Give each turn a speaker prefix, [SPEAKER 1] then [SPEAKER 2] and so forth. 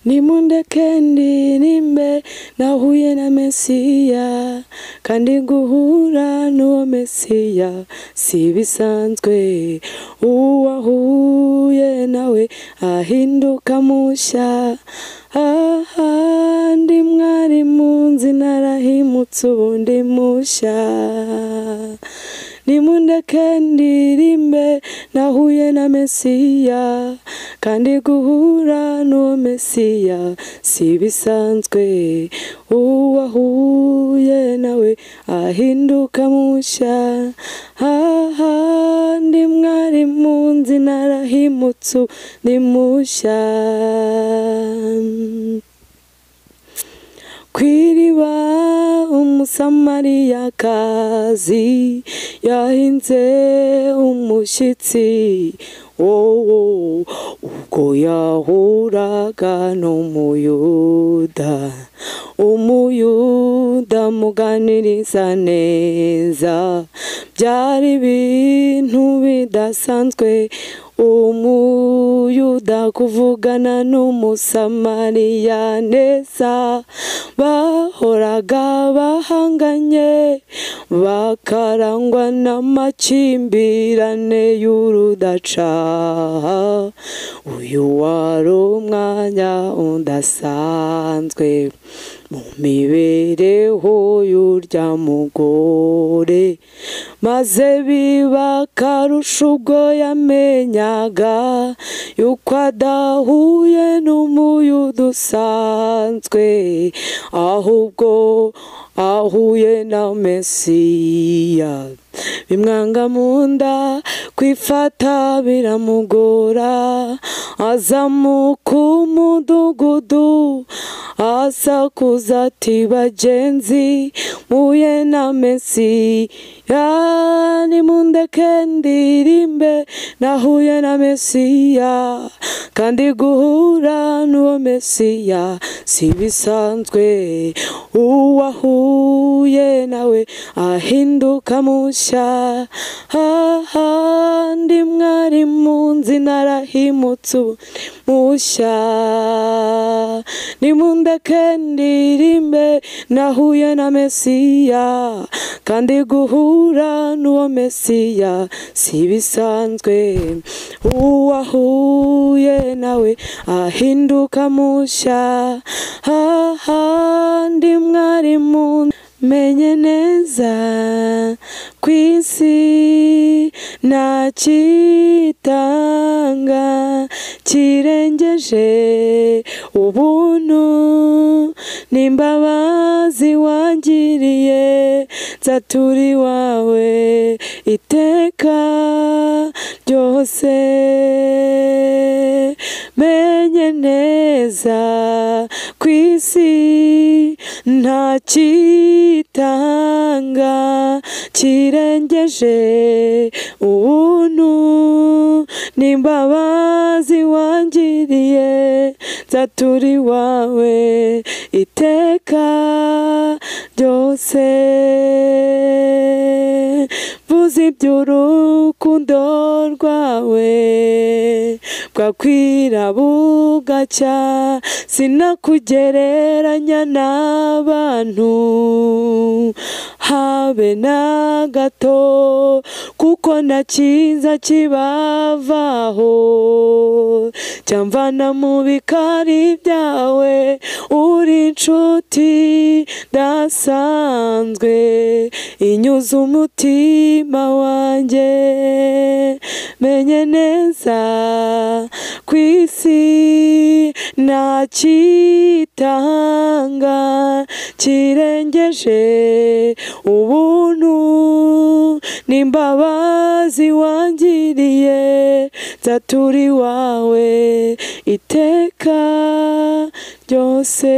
[SPEAKER 1] nimundeke ndirimbe nahuye na Mesiya kandi guhura n'uwo Mesiya si bisanzwe uwahuye nawe ahinduka mushya ahandi mwari munzi narahimutse ubundi mushya nimundeke ndirimbe nahuye na Mesiya kandi guhura n'uwo Mesiya si bisanzwe uwahuye nawe ahinduka mushya ahandi mwari munzi narahimutse ubundi mushya kw'iriba umusamariyakazi yahinze umushyitsi ubwo yahuraga n'umuyuda muganiriza neza byari ibintu bidasanzwe umuyuda kuvugana n'umusamariya neza bahoraga bahanganye bakarangwa n'amakimbirane y'urudaca uyu wari umwanya udasanzwe mu mibereho y'urya mugore maze biba akarusho ubwo yamenyaga yuko adahuye n'umuyuda usanzwe ahubwo ahuye na Mesiya bimwanga mu nda kwifata biramugora azamuka umudugudu asakuza ati bagenzi muye na Mesiya nimundeke ndirimbe nahuye na Mesiya kandi guhura n'uwo Mesiya si bisanzwe uwahuye nawe ahinduka mushya ahandi mwari munzi narahimutse mushya nimundeke ndirimbe nahuye na Mesiya kandi guhura n'uwo Mesiya si bisanzwe uwahuye nawe ahinduka mushya ahandi mwari munzi menye neza kw'isi nta kitanga kirengeje ubuntu n'imbabazi wangiriye nzatura iwawe iteka ryose menye neza kw'isi nta kitanga kirengeje ubuntu n'imbabazi wangiriye nzatura iwawe iteka ryose vuza iby'urukundo rwawe bwakwira bugacya sinakugereranya n'abantu habe na gato kuko nta cyiza kibavaho cyamvana mu bikari byawe uri inshuti dasanzwe inyuze umutima wanjye menye neza kw'isi nta kitanga kirengeje ubuntu n'imbabazi wangiriye nzatura iwawe iteka ryose.